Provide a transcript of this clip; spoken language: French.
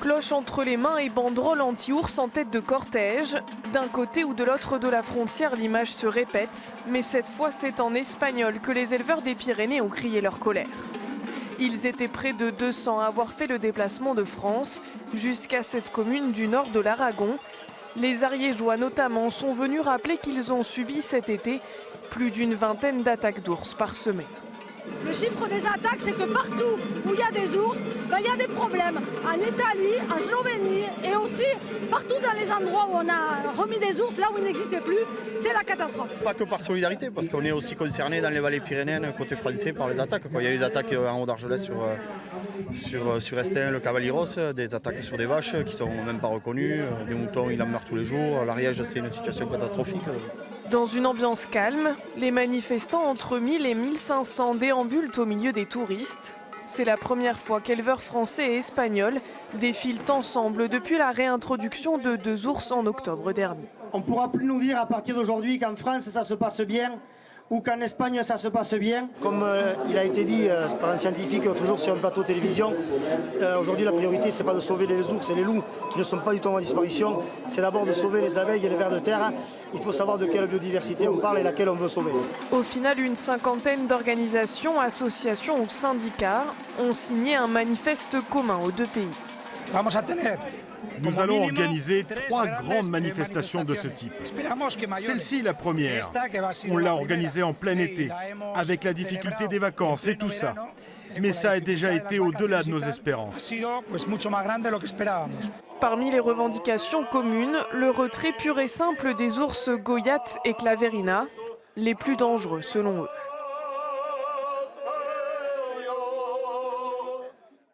Cloche entre les mains et banderole anti-ours en tête de cortège. D'un côté ou de l'autre de la frontière, l'image se répète. Mais cette fois, c'est en espagnol que les éleveurs des Pyrénées ont crié leur colère. Ils étaient près de 200 à avoir fait le déplacement de France jusqu'à cette commune du nord de l'Aragon. Les Ariégeois notamment sont venus rappeler qu'ils ont subi cet été plus d'une vingtaine d'attaques d'ours par semaine. Le chiffre des attaques, c'est que partout où il y a des ours, il y a des problèmes. En Italie, en Slovénie et aussi partout dans les endroits où on a remis des ours, là où ils n'existaient plus, c'est la catastrophe. Pas que par solidarité, parce qu'on est aussi concerné dans les vallées pyrénéennes, côté français, par les attaques. Il y a eu des attaques en haut d'Argelès sur Estin, le Cavaliros, des attaques sur des vaches qui ne sont même pas reconnues, des moutons, il en meurt tous les jours. L'Ariège, c'est une situation catastrophique. Dans une ambiance calme, les manifestants entre 1000 et 1500 déambulent au milieu des touristes. C'est la première fois qu'éleveurs français et espagnols défilent ensemble depuis la réintroduction de 2 ours en octobre dernier. On ne pourra plus nous dire à partir d'aujourd'hui qu'en France ça se passe bien ou qu'en Espagne ça se passe bien. Comme il a été dit par un scientifique l'autre jour sur un plateau de télévision, aujourd'hui la priorité c'est pas de sauver les ours et les loups qui ne sont pas du tout en disparition, c'est d'abord de sauver les abeilles et les vers de terre. Il faut savoir de quelle biodiversité on parle et laquelle on veut sauver. Au final, une cinquantaine d'organisations, associations ou syndicats ont signé un manifeste commun aux 2 pays. Nous allons organiser 3 grandes manifestations de ce type. Celle-ci est la première. On l'a organisée en plein été, avec la difficulté des vacances et tout ça. Mais ça a déjà été au-delà de nos espérances. Parmi les revendications communes, le retrait pur et simple des ours Goyat et Claverina, les plus dangereux selon eux.